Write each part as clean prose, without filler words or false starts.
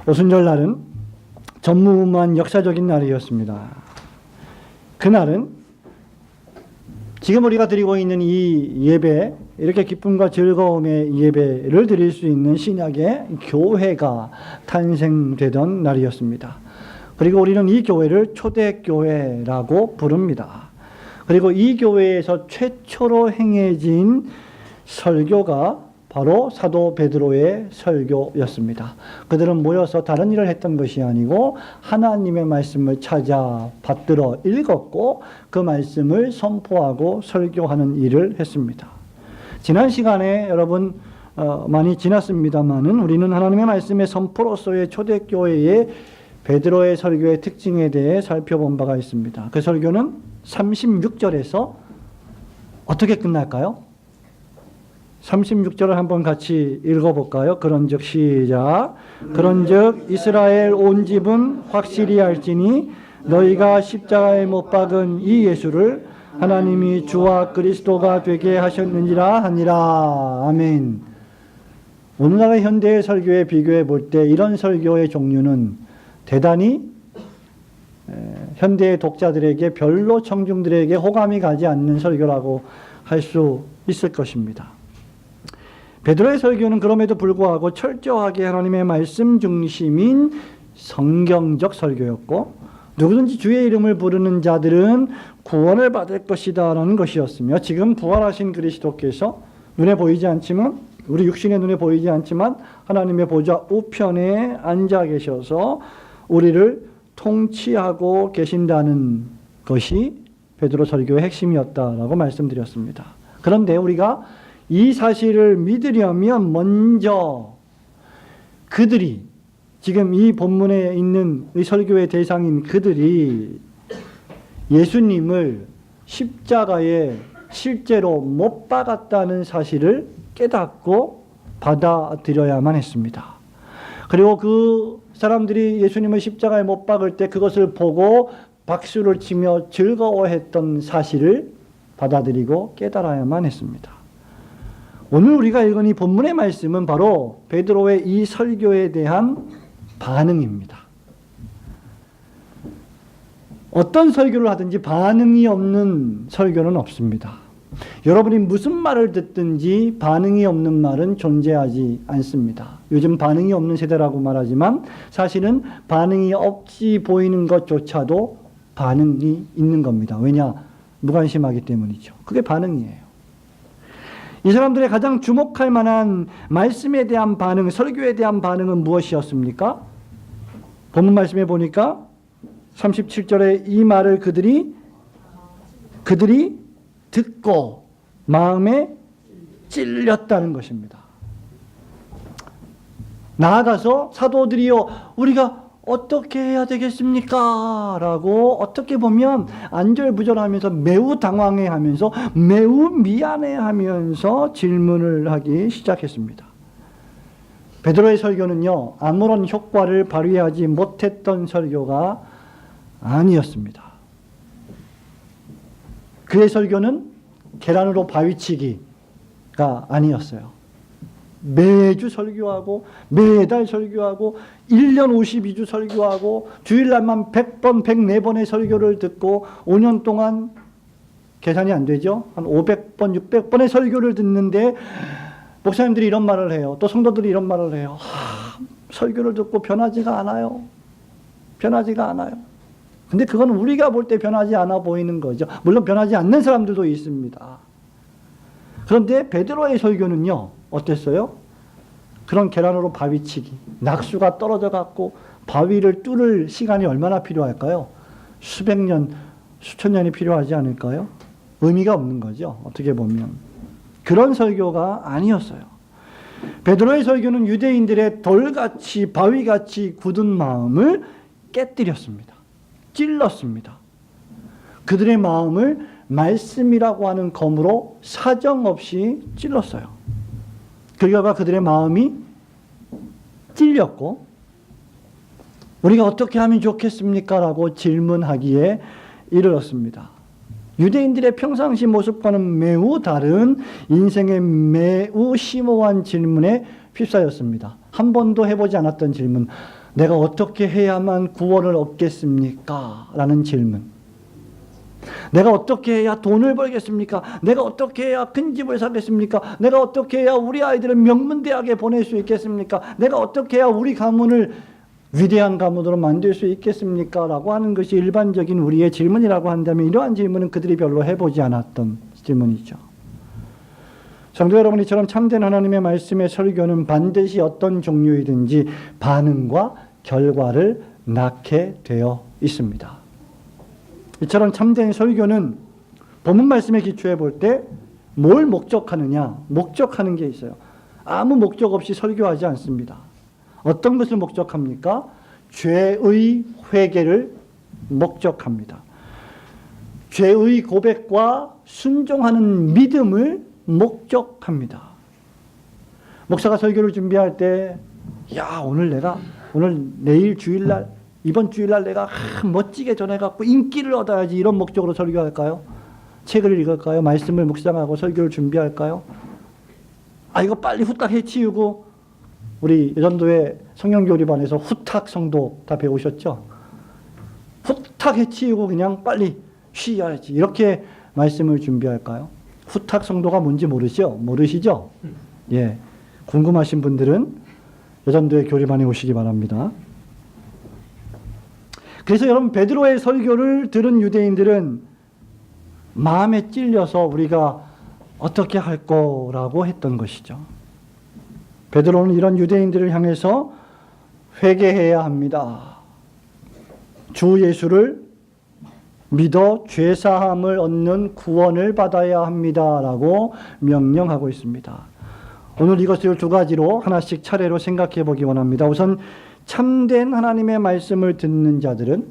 오순절 날은 전무후무한 역사적인 날이었습니다. 그날은 지금 우리가 드리고 있는 이 예배, 이렇게 기쁨과 즐거움의 예배를 드릴 수 있는 신약의 교회가 탄생되던 날이었습니다. 그리고 우리는 이 교회를 초대교회라고 부릅니다. 그리고 이 교회에서 최초로 행해진 설교가 바로 사도 베드로의 설교였습니다. 그들은 모여서 다른 일을 했던 것이 아니고 하나님의 말씀을 찾아 받들어 읽었고 그 말씀을 선포하고 설교하는 일을 했습니다. 지난 시간에 여러분 많이 지났습니다만은 우리는 하나님의 말씀의 선포로서의 초대교회의 베드로의 설교의 특징에 대해 살펴본 바가 있습니다. 그 설교는 36절에서 어떻게 끝날까요? 36절을 한번 같이 읽어볼까요? 그런즉 시작. 그런즉 이스라엘 온 집은 확실히 알지니 너희가 십자가에 못 박은 이 예수를 하나님이 주와 그리스도가 되게 하셨느니라 하니라. 아멘. 오늘날의 현대의 설교에 비교해 볼 때 이런 설교의 종류는 대단히 현대의 독자들에게 별로 청중들에게 호감이 가지 않는 설교라고 할 수 있을 것입니다. 베드로의 설교는 그럼에도 불구하고 철저하게 하나님의 말씀 중심인 성경적 설교였고 누구든지 주의 이름을 부르는 자들은 구원을 받을 것이다 라는 것이었으며 지금 부활하신 그리스도께서 눈에 보이지 않지만 우리 육신의 눈에 보이지 않지만 하나님의 보좌 우편에 앉아 계셔서 우리를 통치하고 계신다는 것이 베드로 설교의 핵심이었다라고 말씀드렸습니다. 그런데 우리가 이 사실을 믿으려면 먼저 그들이 지금 이 본문에 있는 이 설교의 대상인 그들이 예수님을 십자가에 실제로 못 박았다는 사실을 깨닫고 받아들여야만 했습니다. 그리고 그 사람들이 예수님을 십자가에 못 박을 때 그것을 보고 박수를 치며 즐거워했던 사실을 받아들이고 깨달아야만 했습니다. 오늘 우리가 읽은 이 본문의 말씀은 바로 베드로의 이 설교에 대한 반응입니다. 어떤 설교를 하든지 반응이 없는 설교는 없습니다. 여러분이 무슨 말을 듣든지 반응이 없는 말은 존재하지 않습니다. 요즘 반응이 없는 세대라고 말하지만 사실은 반응이 없이 보이는 것조차도 반응이 있는 겁니다. 왜냐? 무관심하기 때문이죠. 그게 반응이에요. 이 사람들의 가장 주목할 만한 말씀에 대한 반응, 설교에 대한 반응은 무엇이었습니까? 본문 말씀에 보니까 37절에 이 말을 그들이 듣고 마음에 찔렸다는 것입니다. 나아가서 사도들이요, 우리가 어떻게 해야 되겠습니까? 라고 어떻게 보면 안절부절하면서 매우 당황해하면서 매우 미안해하면서 질문을 하기 시작했습니다. 베드로의 설교는요, 아무런 효과를 발휘하지 못했던 설교가 아니었습니다. 그의 설교는 계란으로 바위치기가 아니었어요. 매주 설교하고 매달 설교하고 1년 52주 설교하고 주일날만 100번 104번의 설교를 듣고 5년 동안 계산이 안 되죠. 한 500번 600번의 설교를 듣는데 목사님들이 이런 말을 해요. 또 성도들이 이런 말을 해요. 설교를 듣고 변하지가 않아요. 변하지가 않아요. 근데 그건 우리가 볼 때 변하지 않아 보이는 거죠. 물론 변하지 않는 사람들도 있습니다. 그런데 베드로의 설교는요, 어땠어요? 그런 계란으로 바위치기, 낙수가 떨어져 갖고 바위를 뚫을 시간이 얼마나 필요할까요? 수백 년, 수천 년이 필요하지 않을까요? 의미가 없는 거죠, 어떻게 보면. 그런 설교가 아니었어요. 베드로의 설교는 유대인들의 돌같이 바위같이 굳은 마음을 깨뜨렸습니다. 찔렀습니다. 그들의 마음을 말씀이라고 하는 검으로 사정없이 찔렀어요. 그 결과 그들의 마음이 찔렸고 우리가 어떻게 하면 좋겠습니까? 라고 질문하기에 이르렀습니다. 유대인들의 평상시 모습과는 매우 다른 인생의 매우 심오한 질문에 휩싸였습니다. 한 번도 해보지 않았던 질문. 내가 어떻게 해야만 구원을 얻겠습니까? 라는 질문. 내가 어떻게 해야 돈을 벌겠습니까? 내가 어떻게 해야 큰 집을 사겠습니까? 내가 어떻게 해야 우리 아이들을 명문대학에 보낼 수 있겠습니까? 내가 어떻게 해야 우리 가문을 위대한 가문으로 만들 수 있겠습니까? 라고 하는 것이 일반적인 우리의 질문이라고 한다면 이러한 질문은 그들이 별로 해보지 않았던 질문이죠. 성도 여러분, 이처럼 참된 하나님의 말씀의 설교는 반드시 어떤 종류이든지 반응과 결과를 낳게 되어 있습니다. 이처럼 참된 설교는 본문 말씀에 기초해 볼 때 뭘 목적하느냐? 목적하는 게 있어요. 아무 목적 없이 설교하지 않습니다. 어떤 것을 목적합니까? 죄의 회개를 목적합니다. 죄의 고백과 순종하는 믿음을 목적합니다. 목사가 설교를 준비할 때, 내일 주일날, 이번 주일날 내가 멋지게 전해갖고 인기를 얻어야지, 이런 목적으로 설교할까요? 책을 읽을까요? 말씀을 묵상하고 설교를 준비할까요? 이거 빨리 후딱 해치우고, 우리 여전도의 성령교리반에서 후탁 성도 다 배우셨죠? 후탁 해치우고 그냥 빨리 쉬어야지, 이렇게 말씀을 준비할까요? 후탁 성도가 뭔지 모르시죠? 예. 궁금하신 분들은 여전도의 교리반에 오시기 바랍니다. 그래서 여러분, 베드로의 설교를 들은 유대인들은 마음에 찔려서 우리가 어떻게 할 거라고 했던 것이죠. 베드로는 이런 유대인들을 향해서 회개해야 합니다. 주 예수를 믿어 죄사함을 얻는 구원을 받아야 합니다라고 명령하고 있습니다. 오늘 이것을 두 가지로 하나씩 차례로 생각해 보기 원합니다. 우선 참된 하나님의 말씀을 듣는 자들은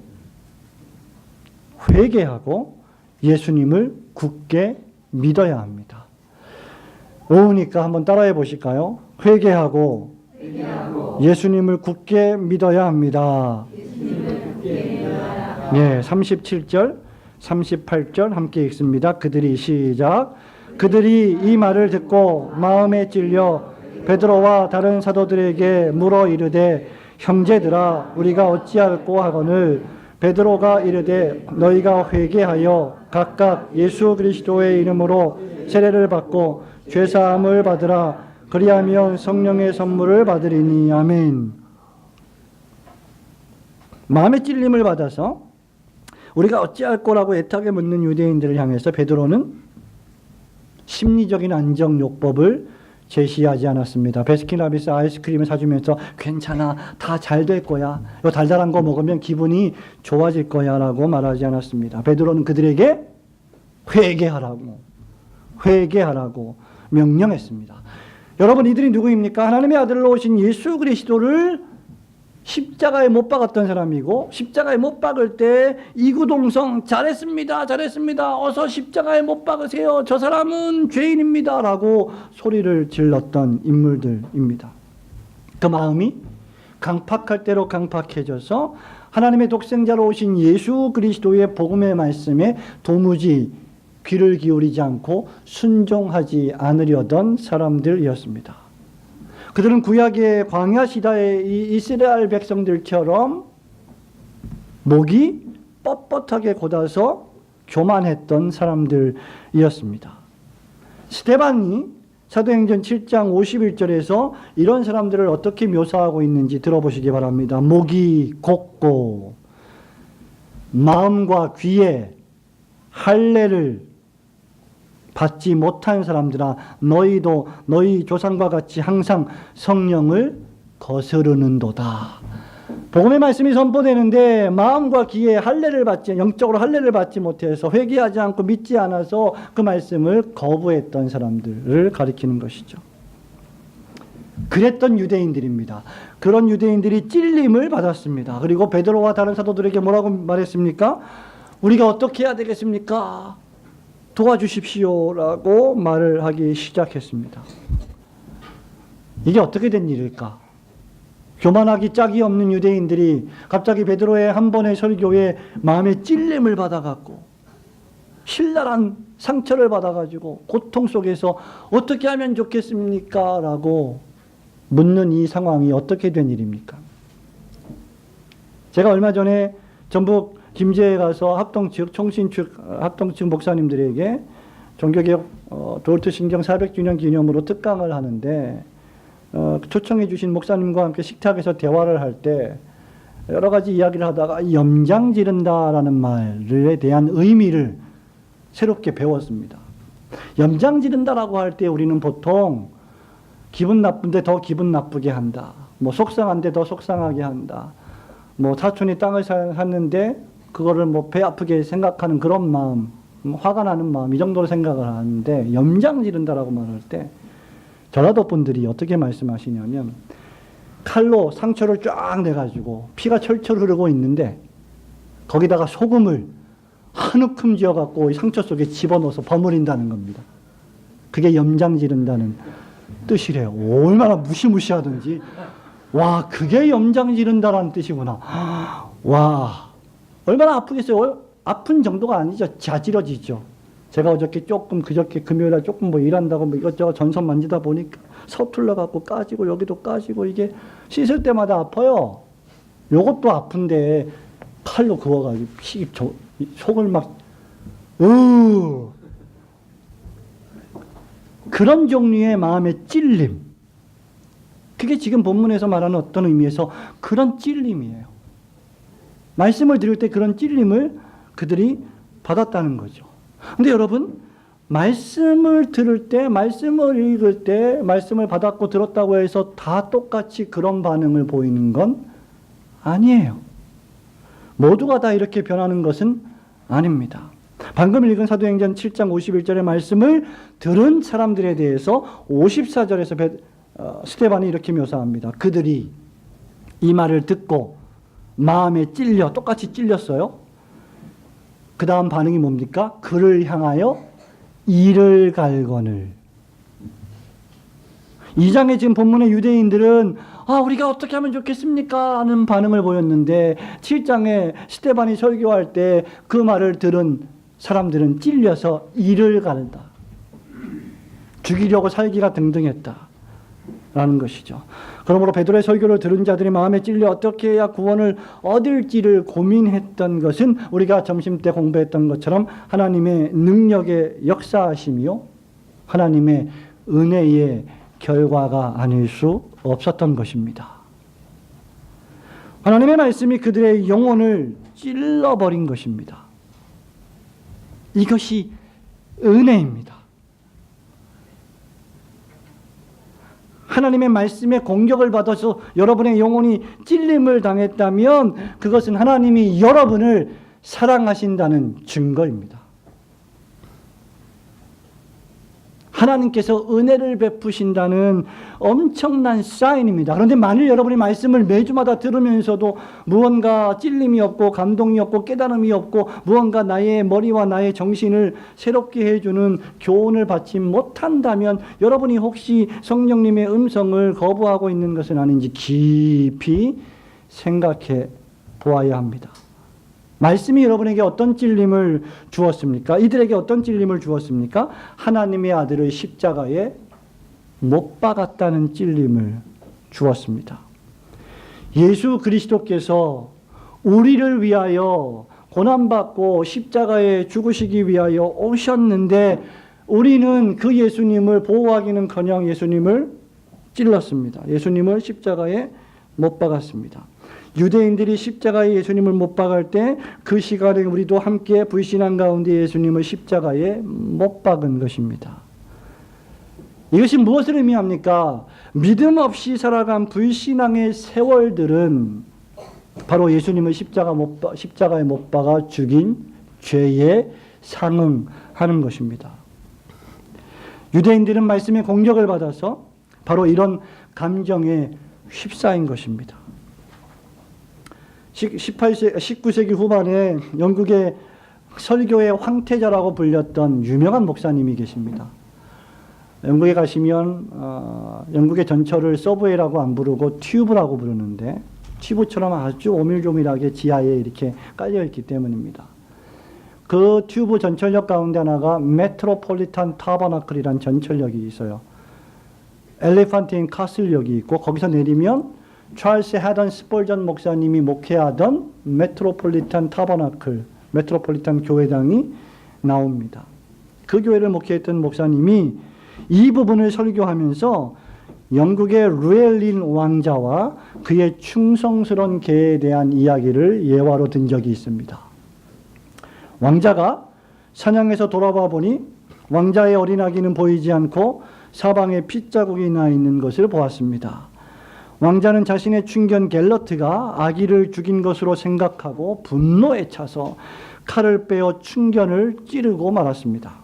회개하고 예수님을 굳게 믿어야 합니다. 오우니까 한번 따라해 보실까요? 회개하고 예수님을 굳게 믿어야 합니다. 예, 37절, 38절 함께 읽습니다. 그들이 이 말을 듣고 마음에 찔려 베드로와 다른 사도들에게 물어 이르되, 형제들아, 우리가 어찌할꼬 하거늘. 베드로가 이르되, 너희가 회개하여 각각 예수 그리스도의 이름으로 세례를 받고 죄사함을 받으라. 그리하면 성령의 선물을 받으리니. 아멘. 마음의 찔림을 받아서 우리가 어찌할 거라고 애타게 묻는 유대인들을 향해서 베드로는 심리적인 안정요법을 제시하지 않았습니다. 베스킨라빈스 아이스크림을 사주면서 괜찮아, 다 잘 될 거야, 이 달달한 거 먹으면 기분이 좋아질 거야 라고 말하지 않았습니다. 베드로는 그들에게 회개하라고 명령했습니다. 여러분, 이들이 누구입니까? 하나님의 아들로 오신 예수 그리스도를 십자가에 못 박았던 사람이고, 십자가에 못 박을 때 이구동성 잘했습니다, 어서 십자가에 못 박으세요, 저 사람은 죄인입니다 라고 소리를 질렀던 인물들입니다. 그 마음이 강팍할 대로 강팍해져서 하나님의 독생자로 오신 예수 그리스도의 복음의 말씀에 도무지 귀를 기울이지 않고 순종하지 않으려던 사람들이었습니다. 그들은 구약의 광야 시대의 이 이스라엘 백성들처럼 목이 뻣뻣하게 곧아서 교만했던 사람들이었습니다. 스데반이 사도행전 7장 51절에서 이런 사람들을 어떻게 묘사하고 있는지 들어보시기 바랍니다. 목이 곧고 마음과 귀에 할례를 받지 못한 사람들아, 너희도 너희 조상과 같이 항상 성령을 거스르는도다. 복음의 말씀이 선포되는데 마음과 귀에 영적으로 할례를 받지 못해서 회개하지 않고 믿지 않아서 그 말씀을 거부했던 사람들을 가리키는 것이죠. 그랬던 유대인들입니다. 그런 유대인들이 찔림을 받았습니다. 그리고 베드로와 다른 사도들에게 뭐라고 말했습니까? 우리가 어떻게 해야 되겠습니까? 도와주십시오라고 말을 하기 시작했습니다. 이게 어떻게 된 일일까? 교만하기 짝이 없는 유대인들이 갑자기 베드로의 한 번의 설교에 마음의 찔림을 받아갖고 신랄한 상처를 받아가지고 고통 속에서 어떻게 하면 좋겠습니까? 라고 묻는 이 상황이 어떻게 된 일입니까? 제가 얼마 전에 전북 김제에 가서 합동 측, 총신 측, 합동 측 목사님들에게 종교개혁 도르트 신경 400주년 기념으로 특강을 하는데 초청해 주신 목사님과 함께 식탁에서 대화를 할 때 여러 가지 이야기를 하다가 염장 지른다라는 말에 대한 의미를 새롭게 배웠습니다. 염장 지른다라고 할 때 우리는 보통 기분 나쁜데 더 기분 나쁘게 한다. 뭐 속상한데 더 속상하게 한다. 뭐 사촌이 땅을 샀는데 그거를 뭐 배 아프게 생각하는 그런 마음, 화가 나는 마음 이 정도로 생각을 하는데 염장 지른다라고 말할 때 전라도 분들이 어떻게 말씀하시냐면 칼로 상처를 쫙 내가지고 피가 철철 흐르고 있는데 거기다가 소금을 한 움큼 지어갖고 상처 속에 집어넣어서 버무린다는 겁니다. 그게 염장 지른다는 뜻이래요. 얼마나 무시무시하든지. 와, 그게 염장 지른다라는 뜻이구나. 와, 얼마나 아프겠어요? 아픈 정도가 아니죠. 자지러지죠. 제가 어저께 조금, 그저께 금요일에 조금 뭐 일한다고 뭐 이것저것 전선 만지다 보니까 서툴러 갖고 까지고 여기도 까지고 이게 씻을 때마다 아파요. 요것도 아픈데 칼로 그어가지고 속을 막, 그런 종류의 마음의 찔림. 그게 지금 본문에서 말하는 어떤 의미에서 그런 찔림이에요. 말씀을 들을 때 그런 찔림을 그들이 받았다는 거죠. 근데 여러분, 말씀을 들을 때, 말씀을 읽을 때, 말씀을 받았고 들었다고 해서 다 똑같이 그런 반응을 보이는 건 아니에요. 모두가 다 이렇게 변하는 것은 아닙니다. 방금 읽은 사도행전 7장 51절의 말씀을 들은 사람들에 대해서 54절에서 스데반이 이렇게 묘사합니다. 그들이 이 말을 듣고 마음에 찔려, 똑같이 찔렸어요. 그 다음 반응이 뭡니까? 그를 향하여 이를 갈거늘. 2장에 지금 본문의 유대인들은 우리가 어떻게 하면 좋겠습니까? 하는 반응을 보였는데 7장에 스데반이 설교할 때 그 말을 들은 사람들은 찔려서 이를 갈다. 죽이려고 살기가 등등했다. 라는 것이죠. 그러므로 베드로의 설교를 들은 자들이 마음에 찔려 어떻게 해야 구원을 얻을지를 고민했던 것은 우리가 점심 때 공부했던 것처럼 하나님의 능력의 역사하심이요, 하나님의 은혜의 결과가 아닐 수 없었던 것입니다. 하나님의 말씀이 그들의 영혼을 찔러버린 것입니다. 이것이 은혜입니다. 하나님의 말씀에 공격을 받아서 여러분의 영혼이 찔림을 당했다면 그것은 하나님이 여러분을 사랑하신다는 증거입니다. 하나님께서 은혜를 베푸신다는 엄청난 사인입니다. 그런데 만일 여러분이 말씀을 매주마다 들으면서도 무언가 찔림이 없고 감동이 없고 깨달음이 없고 무언가 나의 머리와 나의 정신을 새롭게 해주는 교훈을 받지 못한다면 여러분이 혹시 성령님의 음성을 거부하고 있는 것은 아닌지 깊이 생각해 보아야 합니다. 말씀이 여러분에게 어떤 찔림을 주었습니까? 이들에게 어떤 찔림을 주었습니까? 하나님의 아들을 십자가에 못 박았다는 찔림을 주었습니다. 예수 그리스도께서 우리를 위하여 고난받고 십자가에 죽으시기 위하여 오셨는데 우리는 그 예수님을 보호하기는커녕 예수님을 찔렀습니다. 예수님을 십자가에 못 박았습니다. 유대인들이 십자가에 예수님을 못 박을 때 그 시간에 우리도 함께 불신한 가운데 예수님을 십자가에 못 박은 것입니다. 이것이 무엇을 의미합니까? 믿음 없이 살아간 불신앙의 세월들은 바로 예수님을 십자가에 못 박아 죽인 죄에 상응하는 것입니다. 유대인들은 말씀의 공격을 받아서 바로 이런 감정에 휩싸인 것입니다. 19세기 후반에 영국의 설교의 황태자라고 불렸던 유명한 목사님이 계십니다. 영국에 가시면 영국의 전철을 서브웨이라고 안 부르고 튜브라고 부르는데 튜브처럼 아주 오밀조밀하게 지하에 이렇게 깔려있기 때문입니다. 그 튜브 전철역 가운데 하나가 메트로폴리탄 타버나클이라는 전철역이 있어요. 엘리펀틴 카슬역이 있고 거기서 내리면 찰스 해던 스펄전 목사님이 목회하던 메트로폴리탄 타버나클, 메트로폴리탄 교회당이 나옵니다. 그 교회를 목회했던 목사님이 이 부분을 설교하면서 영국의 루엘린 왕자와 그의 충성스러운 개에 대한 이야기를 예화로 든 적이 있습니다. 왕자가 사냥에서 돌아와 보니 왕자의 어린 아기는 보이지 않고 사방에 핏자국이 나 있는 것을 보았습니다. 왕자는 자신의 충견 갤러트가 아기를 죽인 것으로 생각하고 분노에 차서 칼을 빼어 충견을 찌르고 말았습니다.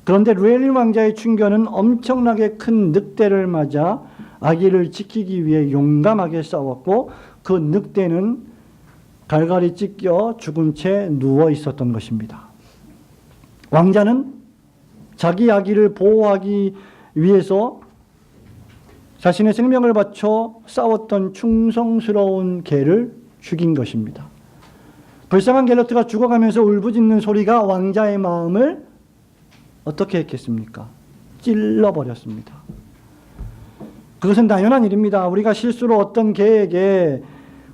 그런데 루엘린 왕자의 충견은 엄청나게 큰 늑대를 맞아 아기를 지키기 위해 용감하게 싸웠고 그 늑대는 갈갈이 찢겨 죽은 채 누워 있었던 것입니다. 왕자는 자기 아기를 보호하기 위해서 자신의 생명을 바쳐 싸웠던 충성스러운 개를 죽인 것입니다. 불쌍한 갤러트가 죽어가면서 울부짖는 소리가 왕자의 마음을 어떻게 했겠습니까? 찔러버렸습니다. 그것은 당연한 일입니다. 우리가 실수로 어떤 개에게,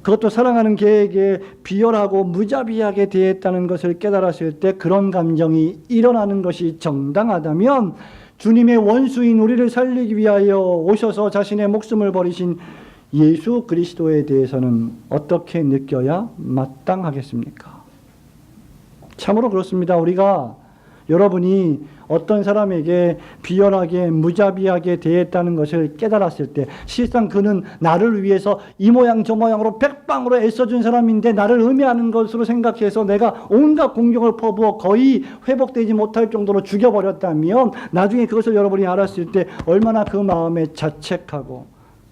그것도 사랑하는 개에게 비열하고 무자비하게 대했다는 것을 깨달았을 때 그런 감정이 일어나는 것이 정당하다면 주님의 원수인 우리를 살리기 위하여 오셔서 자신의 목숨을 버리신 예수 그리스도에 대해서는 어떻게 느껴야 마땅하겠습니까? 참으로 그렇습니다. 우리가 여러분이 어떤 사람에게 비열하게 무자비하게 대했다는 것을 깨달았을 때 실상 그는 나를 위해서 이 모양 저 모양으로 백방으로 애써준 사람인데 나를 음해하는 것으로 생각해서 내가 온갖 공경을 퍼부어 거의 회복되지 못할 정도로 죽여버렸다면 나중에 그것을 여러분이 알았을 때 얼마나 그 마음에 자책하고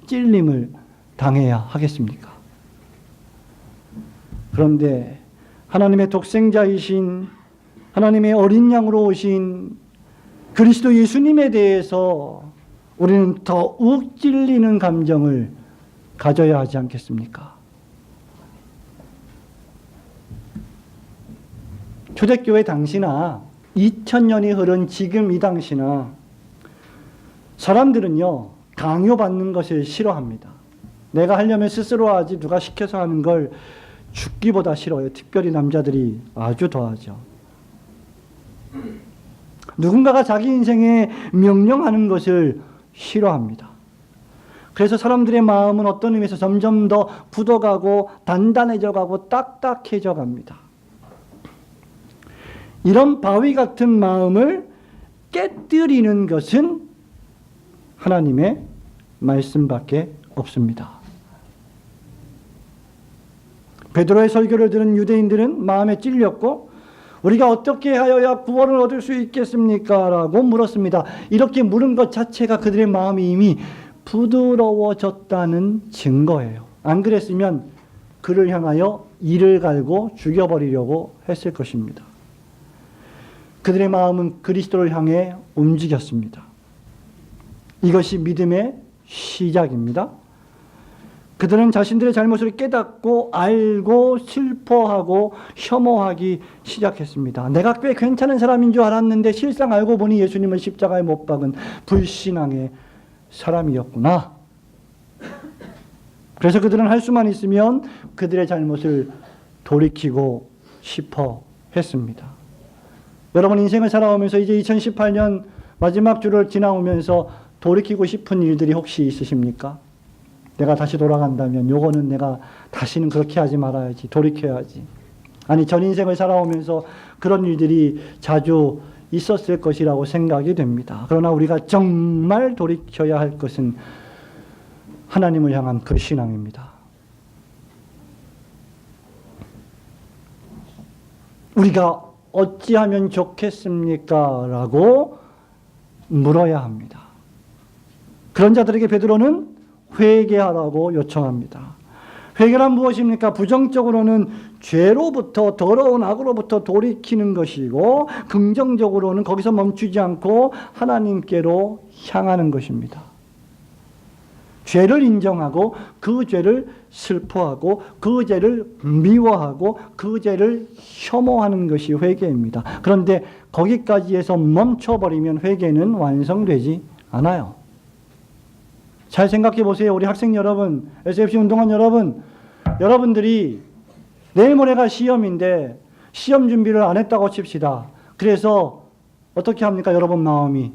찔림을 당해야 하겠습니까? 그런데 하나님의 독생자이신 하나님의 어린 양으로 오신 그리스도 예수님에 대해서 우리는 더욱 찔리는 감정을 가져야 하지 않겠습니까? 초대교회 당시나 2000년이 흐른 지금 이 당시나 사람들은요, 강요받는 것을 싫어합니다. 내가 하려면 스스로 하지 누가 시켜서 하는 걸 죽기보다 싫어요. 특별히 남자들이 아주 더하죠. 누군가가 자기 인생에 명령하는 것을 싫어합니다. 그래서 사람들의 마음은 어떤 의미에서 점점 더 굳어가고 단단해져 가고 딱딱해져 갑니다. 이런 바위 같은 마음을 깨뜨리는 것은 하나님의 말씀밖에 없습니다. 베드로의 설교를 들은 유대인들은 마음에 찔렸고 우리가 어떻게 하여야 구원을 얻을 수 있겠습니까? 라고 물었습니다. 이렇게 물은 것 자체가 그들의 마음이 이미 부드러워졌다는 증거예요. 안 그랬으면 그를 향하여 이를 갈고 죽여버리려고 했을 것입니다. 그들의 마음은 그리스도를 향해 움직였습니다. 이것이 믿음의 시작입니다. 그들은 자신들의 잘못을 깨닫고 알고 슬퍼하고 혐오하기 시작했습니다. 내가 꽤 괜찮은 사람인 줄 알았는데 실상 알고 보니 예수님을 십자가에 못 박은 불신앙의 사람이었구나. 그래서 그들은 할 수만 있으면 그들의 잘못을 돌이키고 싶어 했습니다. 여러분 인생을 살아오면서 이제 2018년 마지막 주를 지나오면서 돌이키고 싶은 일들이 혹시 있으십니까? 내가 다시 돌아간다면 요거는 내가 다시는 그렇게 하지 말아야지. 돌이켜야지. 아니 전 인생을 살아오면서 그런 일들이 자주 있었을 것이라고 생각이 됩니다. 그러나 우리가 정말 돌이켜야 할 것은 하나님을 향한 그 신앙입니다. 우리가 어찌하면 좋겠습니까? 라고 물어야 합니다. 그런 자들에게 베드로는 회개하라고 요청합니다. 회개란 무엇입니까? 부정적으로는 죄로부터 더러운 악으로부터 돌이키는 것이고 긍정적으로는 거기서 멈추지 않고 하나님께로 향하는 것입니다. 죄를 인정하고 그 죄를 슬퍼하고 그 죄를 미워하고 그 죄를 혐오하는 것이 회개입니다. 그런데 거기까지 해서 멈춰버리면 회개는 완성되지 않아요. 잘 생각해 보세요. 우리 학생 여러분, SFC 운동원 여러분, 여러분들이 내일 모레가 시험인데 시험 준비를 안 했다고 칩시다. 그래서 어떻게 합니까? 여러분 마음이.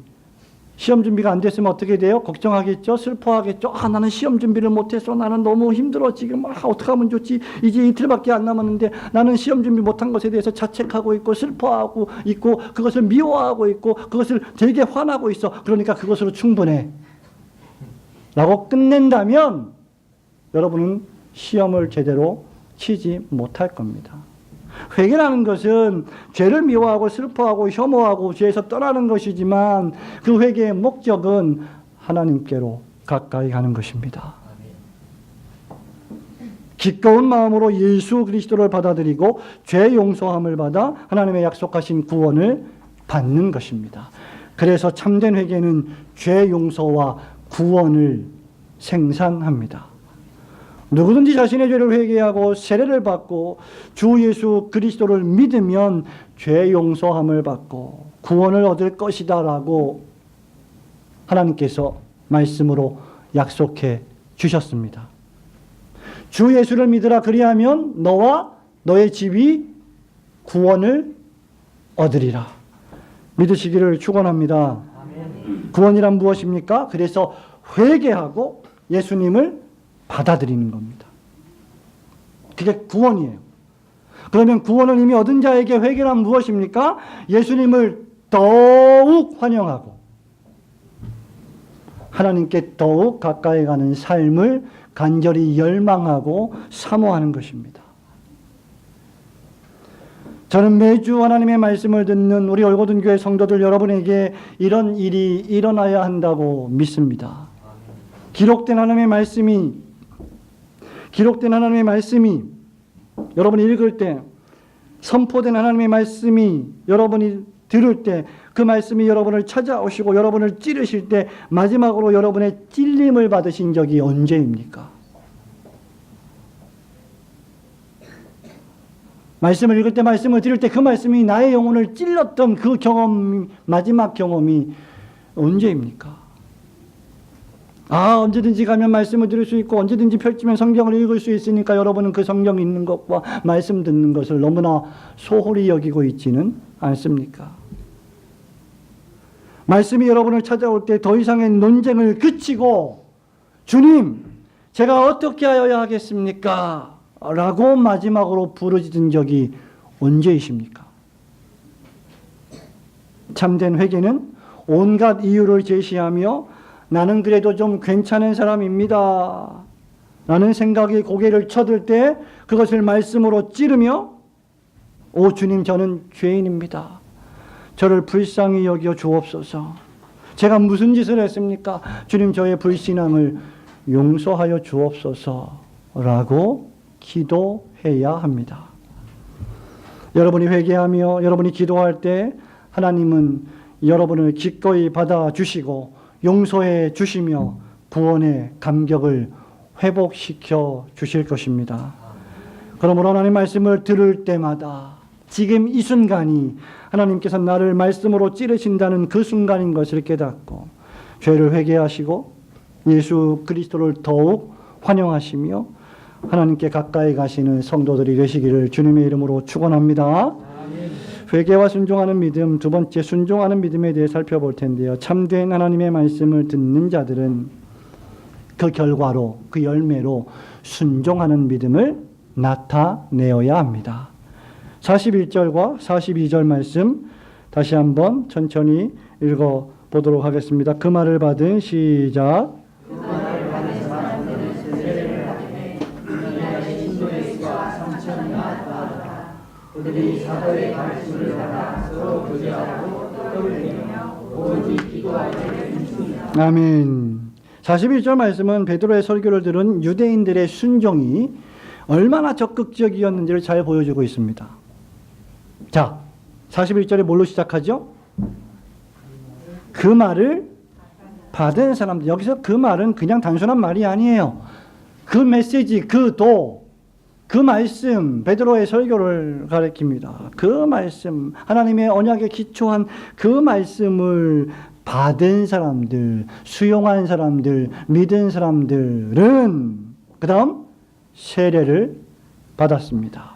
시험 준비가 안 됐으면 어떻게 돼요? 걱정하겠죠? 슬퍼하겠죠? 나는 시험 준비를 못했어. 나는 너무 힘들어. 지금 어떻게 하면 좋지? 이제 이틀밖에 안 남았는데 나는 시험 준비 못한 것에 대해서 자책하고 있고 슬퍼하고 있고 그것을 미워하고 있고 그것을 되게 화나고 있어. 그러니까 그것으로 충분해. 라고 끝낸다면 여러분은 시험을 제대로 치지 못할 겁니다. 회개라는 것은 죄를 미워하고 슬퍼하고 혐오하고 죄에서 떠나는 것이지만 그 회개의 목적은 하나님께로 가까이 가는 것입니다. 기꺼운 마음으로 예수 그리스도를 받아들이고 죄 용서함을 받아 하나님의 약속하신 구원을 받는 것입니다. 그래서 참된 회개는 죄 용서와 구원을 생산합니다. 누구든지 자신의 죄를 회개하고 세례를 받고 주 예수 그리스도를 믿으면 죄 용서함을 받고 구원을 얻을 것이다 라고 하나님께서 말씀으로 약속해 주셨습니다. 주 예수를 믿으라 그리하면 너와 너의 집이 구원을 얻으리라. 믿으시기를 축원합니다. 구원이란 무엇입니까? 그래서 회개하고 예수님을 받아들이는 겁니다. 그게 구원이에요. 그러면 구원을 이미 얻은 자에게 회개란 무엇입니까? 예수님을 더욱 환영하고 하나님께 더욱 가까이 가는 삶을 간절히 열망하고 사모하는 것입니다. 저는 매주 하나님의 말씀을 듣는 우리 올고든 교회 성도들 여러분에게 이런 일이 일어나야 한다고 믿습니다. 기록된 하나님의 말씀이 여러분이 읽을 때, 선포된 하나님의 말씀이 여러분이 들을 때, 그 말씀이 여러분을 찾아오시고 여러분을 찌르실 때 마지막으로 여러분의 찔림을 받으신 적이 언제입니까? 말씀을 읽을 때, 말씀을 들을 때 그 말씀이 나의 영혼을 찔렀던 그 경험, 마지막 경험이 언제입니까? 언제든지 가면 말씀을 들을 수 있고 언제든지 펼치면 성경을 읽을 수 있으니까 여러분은 그 성경 읽는 것과 말씀 듣는 것을 너무나 소홀히 여기고 있지는 않습니까? 말씀이 여러분을 찾아올 때 더 이상의 논쟁을 그치고 주님, 제가 어떻게 하여야 하겠습니까? 라고 마지막으로 부르짖은 적이 언제이십니까? 참된 회개는 온갖 이유를 제시하며 나는 그래도 좀 괜찮은 사람입니다 라는 생각이 고개를 쳐들 때 그것을 말씀으로 찌르며 오 주님, 저는 죄인입니다. 저를 불쌍히 여겨 주옵소서. 제가 무슨 짓을 했습니까? 주님, 저의 불신앙을 용서하여 주옵소서 라고 기도해야 합니다. 여러분이 회개하며 여러분이 기도할 때 하나님은 여러분을 기꺼이 받아주시고 용서해 주시며 구원의 감격을 회복시켜 주실 것입니다. 그러므로 하나님 말씀을 들을 때마다 지금 이 순간이 하나님께서 나를 말씀으로 찌르신다는 그 순간인 것을 깨닫고 죄를 회개하시고 예수 그리스도를 더욱 환영하시며 하나님께 가까이 가시는 성도들이 되시기를 주님의 이름으로 축원합니다. 회개와 순종하는 믿음, 두 번째 순종하는 믿음에 대해 살펴볼 텐데요. 참된 하나님의 말씀을 듣는 자들은 그 결과로, 그 열매로 순종하는 믿음을 나타내어야 합니다. 41절과 42절 말씀 다시 한번 천천히 읽어보도록 하겠습니다. 그 말을 받은 시작. 그 말을 받은 사람들은 세례를 받으며 그들의 인도의 수와 3,000이 받았다. 그들이 사도의 가르침을 받아 서로 교제하고 떠올리며 오직 기도할 때에 춤춘다. 아멘. 41절 말씀은 베드로의 설교를 들은 유대인들의 순종이 얼마나 적극적이었는지를 잘 보여주고 있습니다. 자, 41절에 뭘로 시작하죠? 그 말을 받은 사람들. 여기서 그 말은 그냥 단순한 말이 아니에요. 그 메시지, 그 말씀, 베드로의 설교를 가리킵니다. 그 말씀, 하나님의 언약에 기초한 그 말씀을 받은 사람들, 수용한 사람들, 믿은 사람들은 그 다음 세례를 받았습니다.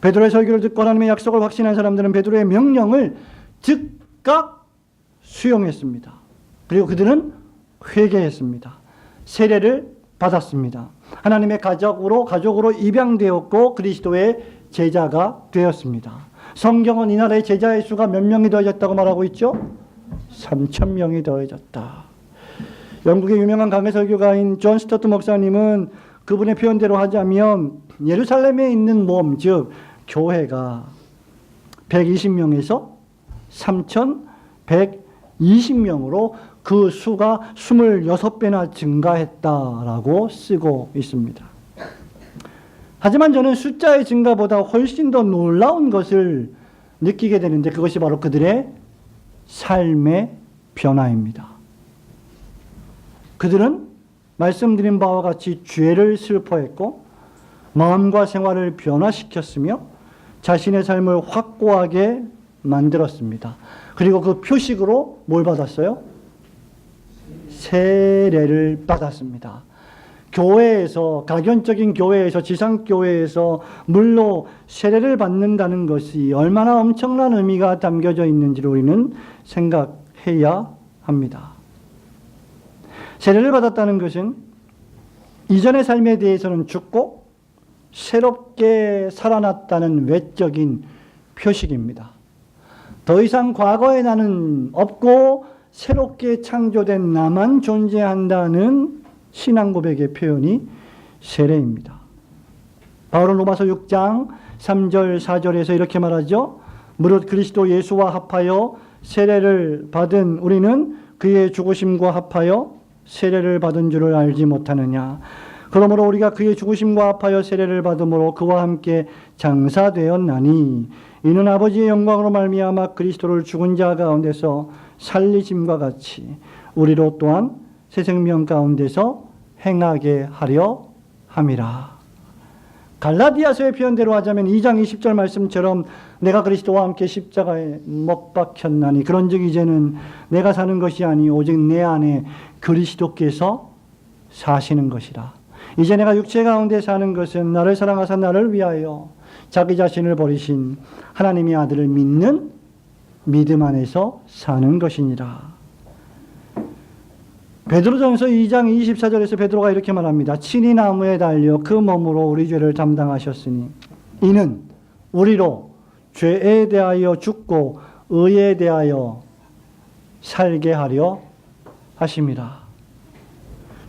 베드로의 설교를 듣고 하나님의 약속을 확신한 사람들은 베드로의 명령을 즉각 수용했습니다. 그리고 그들은 회개했습니다. 세례를 받았습니다. 하나님의 가족으로 입양되었고 그리스도의 제자가 되었습니다. 성경은 이 나라의 제자의 수가 몇 명이 더해졌다고 말하고 있죠? 3,000명이 더해졌다. 영국의 유명한 강해 설교가인 존 스토트 목사님은 그분의 표현대로 하자면 예루살렘에 있는 몸, 즉 교회가 120명에서 3,120명으로 그 수가 26배나 증가했다라고 쓰고 있습니다. 하지만 저는 숫자의 증가보다 훨씬 더 놀라운 것을 느끼게 되는데 그것이 바로 그들의 삶의 변화입니다. 그들은 말씀드린 바와 같이 죄를 슬퍼했고 마음과 생활을 변화시켰으며 자신의 삶을 확고하게 만들었습니다. 그리고 그 표식으로 뭘 받았어요? 세례를 받았습니다. 교회에서, 가견적인 교회에서, 지상교회에서 물로 세례를 받는다는 것이 얼마나 엄청난 의미가 담겨져 있는지를 우리는 생각해야 합니다. 세례를 받았다는 것은 이전의 삶에 대해서는 죽고 새롭게 살아났다는 외적인 표식입니다. 더 이상 과거의 나는 없고 새롭게 창조된 나만 존재한다는 신앙 고백의 표현이 세례입니다. 바울은 로마서 6장 3절 4절에서 이렇게 말하죠. 무릇 그리스도 예수와 합하여 세례를 받은 우리는 그의 죽으심과 합하여 세례를 받은 줄을 알지 못하느냐. 그러므로 우리가 그의 죽으심과 합하여 세례를 받음으로 그와 함께 장사되었나니 이는 아버지의 영광으로 말미암아 그리스도를 죽은 자 가운데서 살리심과 같이 우리로 또한 새 생명 가운데서 행하게 하려 함이라. 갈라디아서의 표현대로 하자면 2장 20절 말씀처럼 내가 그리스도와 함께 십자가에 못 박혔나니 그런즉 이제는 내가 사는 것이 아니 오직 내 안에 그리스도께서 사시는 것이라. 이제 내가 육체 가운데 사는 것은 나를 사랑하사 나를 위하여 자기 자신을 버리신 하나님의 아들을 믿는 믿음 안에서 사는 것이니라. 베드로전서 2장 24절에서 베드로가 이렇게 말합니다. 친히 나무에 달려 그 몸으로 우리 죄를 담당하셨으니 이는 우리로 죄에 대하여 죽고 의에 대하여 살게 하려 하심이라.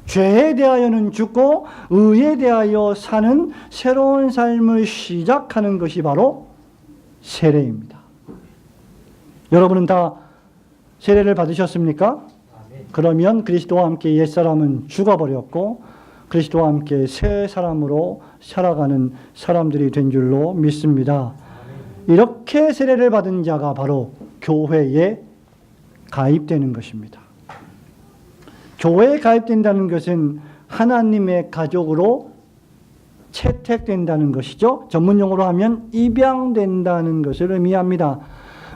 죄에 대하여는 죽고 의에 대하여 사는 새로운 삶을 시작하는 것이 바로 세례입니다. 여러분은 다 세례를 받으셨습니까? 그러면 그리스도와 함께 옛사람은 죽어버렸고 그리스도와 함께 새 사람으로 살아가는 사람들이 된 줄로 믿습니다. 이렇게 세례를 받은 자가 바로 교회에 가입되는 것입니다. 교회에 가입된다는 것은 하나님의 가족으로 채택된다는 것이죠. 전문용어로 하면 입양된다는 것을 의미합니다.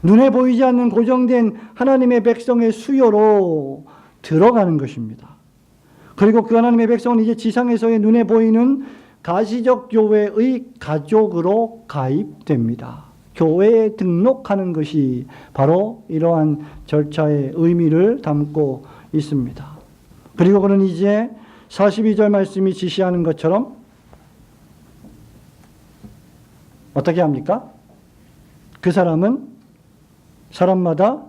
눈에 보이지 않는 고정된 하나님의 백성의 수요로 들어가는 것입니다. 그리고 그 하나님의 백성은 이제 지상에서의 눈에 보이는 가시적 교회의 가족으로 가입됩니다. 교회에 등록하는 것이 바로 이러한 절차의 의미를 담고 있습니다. 그리고 그는 이제 42절 말씀이 지시하는 것처럼 어떻게 합니까? 그 사람은 사람마다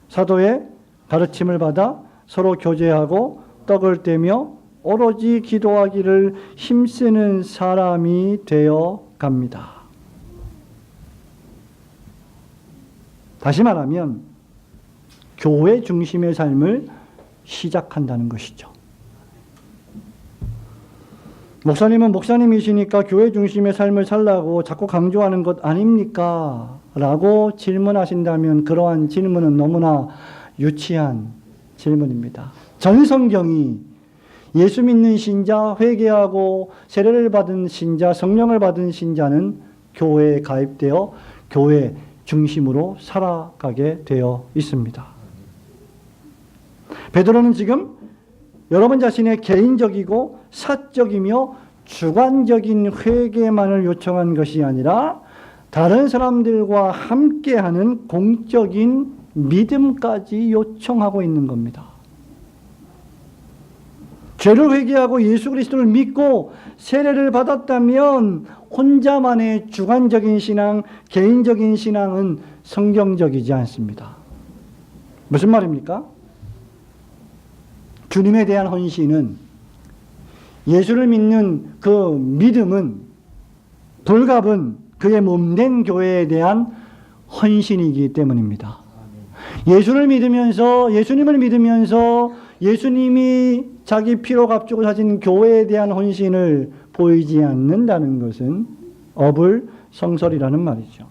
사도의 가르침을 받아 서로 교제하고 떡을 떼며 오로지 기도하기를 힘쓰는 사람이 되어 갑니다. 다시 말하면 교회 중심의 삶을 시작한다는 것이죠. 목사님은 목사님이시니까 교회 중심의 삶을 살라고 자꾸 강조하는 것 아닙니까? 라고 질문하신다면 그러한 질문은 너무나 유치한 질문입니다. 전 성경이 예수 믿는 신자, 회개하고 세례를 받은 신자, 성령을 받은 신자는 교회에 가입되어 교회 중심으로 살아가게 되어 있습니다. 베드로는 지금 여러분 자신의 개인적이고 사적이며 주관적인 회개만을 요청한 것이 아니라 다른 사람들과 함께하는 공적인 믿음까지 요청하고 있는 겁니다. 죄를 회개하고 예수 그리스도를 믿고 세례를 받았다면 혼자만의 주관적인 신앙, 개인적인 신앙은 성경적이지 않습니다. 무슨 말입니까? 주님에 대한 헌신은, 예수를 믿는 그 믿음은, 불갑은 그의 몸된 교회에 대한 헌신이기 때문입니다. 예수님을 믿으면서 예수님이 자기 피로 값주고 사신 교회에 대한 헌신을 보이지 않는다는 것은 어불성설이라는 말이죠.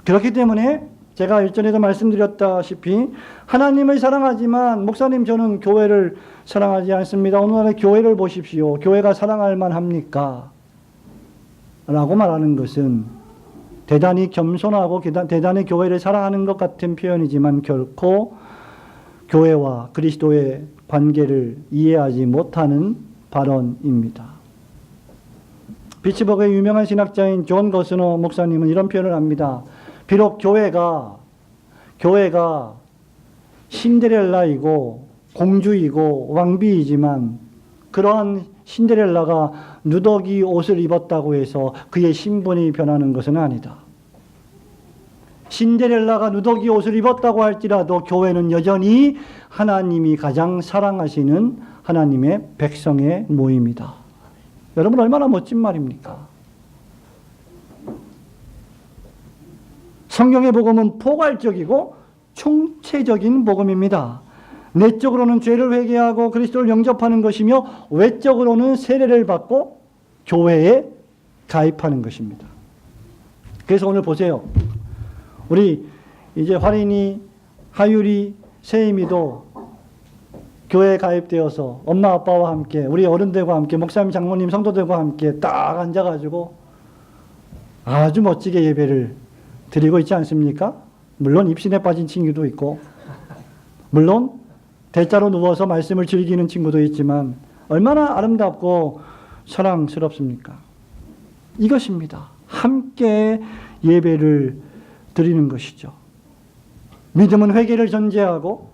그렇기 때문에 제가 일전에도 말씀드렸다시피 하나님을 사랑하지만 목사님 저는 교회를 사랑하지 않습니다. 오늘날의 교회를 보십시오. 교회가 사랑할 만합니까? 라고 말하는 것은 대단히 겸손하고 대단히 교회를 사랑하는 것 같은 표현이지만 결코 교회와 그리스도의 관계를 이해하지 못하는 발언입니다. 피츠버그의 유명한 신학자인 존 거스너 목사님은 이런 표현을 합니다. 비록 교회가 신데렐라이고 공주이고 왕비이지만 그러한 신데렐라가 누더기 옷을 입었다고 해서 그의 신분이 변하는 것은 아니다. 신데렐라가 누더기 옷을 입었다고 할지라도 교회는 여전히 하나님이 가장 사랑하시는 하나님의 백성의 모임이다. 여러분 얼마나 멋진 말입니까? 성경의 복음은 포괄적이고 총체적인 복음입니다. 내적으로는 죄를 회개하고 그리스도를 영접하는 것이며 외적으로는 세례를 받고 교회에 가입하는 것입니다. 그래서 오늘 보세요. 우리 이제 화린이, 하율이, 세임이도 교회에 가입되어서 엄마 아빠와 함께 우리 어른들과 함께 목사님, 장로님, 성도들과 함께 딱 앉아가지고 아주 멋지게 예배를 드리고 있지 않습니까? 물론 입신에 빠진 친구도 있고 물론 대자로 누워서 말씀을 즐기는 친구도 있지만 얼마나 아름답고 사랑스럽습니까? 이것입니다. 함께 예배를 드리는 것이죠. 믿음은 회개를 전제하고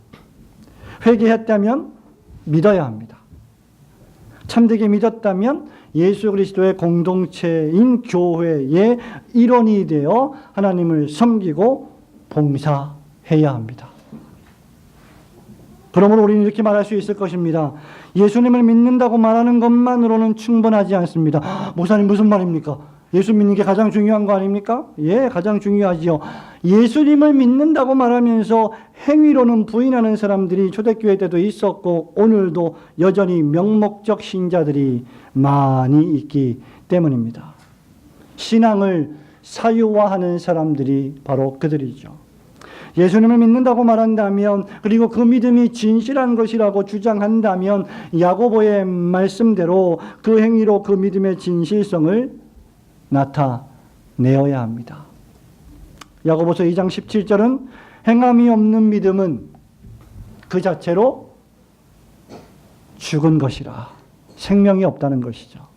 회개했다면 믿어야 합니다. 참되게 믿었다면 예수 그리스도의 공동체인 교회의 일원이 되어 하나님을 섬기고 봉사해야 합니다. 그러므로 우리는 이렇게 말할 수 있을 것입니다. 예수님을 믿는다고 말하는 것만으로는 충분하지 않습니다. 목사님 무슨 말입니까? 예수 믿는 게 가장 중요한 거 아닙니까? 예, 가장 중요하지요. 예수님을 믿는다고 말하면서 행위로는 부인하는 사람들이 초대교회 때도 있었고 오늘도 여전히 명목적 신자들이 많이 있기 때문입니다. 신앙을 사유화하는 사람들이 바로 그들이죠. 예수님을 믿는다고 말한다면 그리고 그 믿음이 진실한 것이라고 주장한다면 야고보의 말씀대로 그 행위로 그 믿음의 진실성을 나타내어야 합니다. 야고보서 2장 17절은 행함이 없는 믿음은 그 자체로 죽은 것이라. 생명이 없다는 것이죠.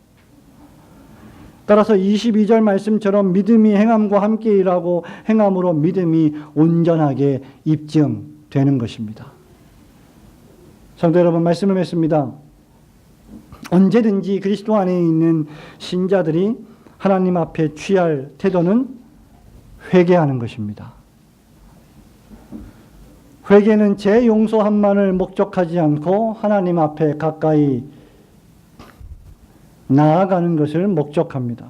따라서 22절 말씀처럼 믿음이 행함과 함께 일하고 행함으로 믿음이 온전하게 입증되는 것입니다. 성도 여러분, 말씀을 맺습니다. 언제든지 그리스도 안에 있는 신자들이 하나님 앞에 취할 태도는 회개하는 것입니다. 회개는 죄 용서함만을 목적하지 않고 하나님 앞에 가까이 나아가는 것을 목적합니다.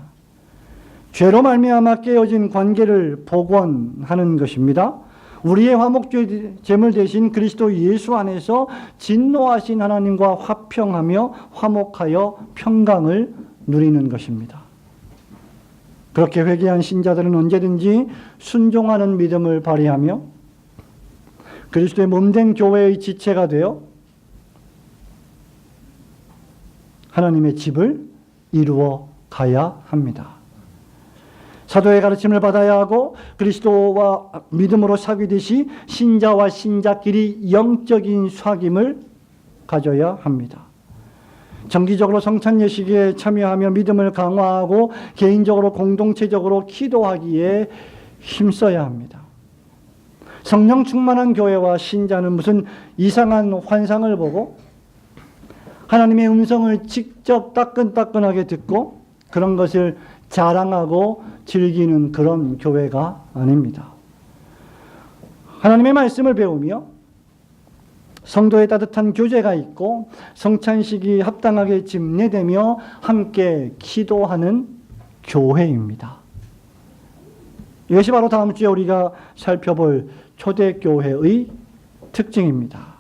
죄로 말미암아 깨어진 관계를 복원하는 것입니다. 우리의 화목제물 대신 그리스도 예수 안에서 진노하신 하나님과 화평하며 화목하여 평강을 누리는 것입니다. 그렇게 회개한 신자들은 언제든지 순종하는 믿음을 발휘하며 그리스도의 몸된 교회의 지체가 되어 하나님의 집을 이루어 가야 합니다. 사도의 가르침을 받아야 하고 그리스도와 믿음으로 사귀듯이 신자와 신자끼리 영적인 사귐을 가져야 합니다. 정기적으로 성찬 예식에 참여하며 믿음을 강화하고 개인적으로 공동체적으로 기도하기에 힘써야 합니다. 성령 충만한 교회와 신자는 무슨 이상한 환상을 보고 하나님의 음성을 직접 따끈따끈하게 듣고 그런 것을 자랑하고 즐기는 그런 교회가 아닙니다. 하나님의 말씀을 배우며 성도의 따뜻한 교제가 있고 성찬식이 합당하게 집례되며 함께 기도하는 교회입니다. 이것이 바로 다음 주에 우리가 살펴볼 초대교회의 특징입니다.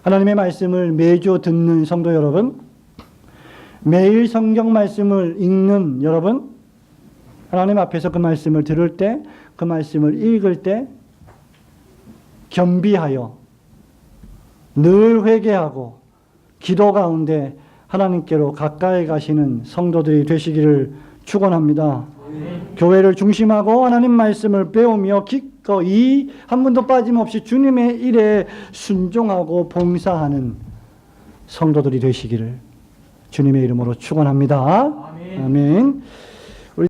하나님의 말씀을 매주 듣는 성도 여러분, 매일 성경 말씀을 읽는 여러분, 하나님 앞에서 그 말씀을 들을 때, 그 말씀을 읽을 때 겸비하여 늘 회개하고 기도 가운데 하나님께로 가까이 가시는 성도들이 되시기를 축원합니다. 교회를 중심하고 하나님 말씀을 배우며 기꺼이 한 번도 빠짐없이 주님의 일에 순종하고 봉사하는 성도들이 되시기를 주님의 이름으로 축원합니다. 아멘.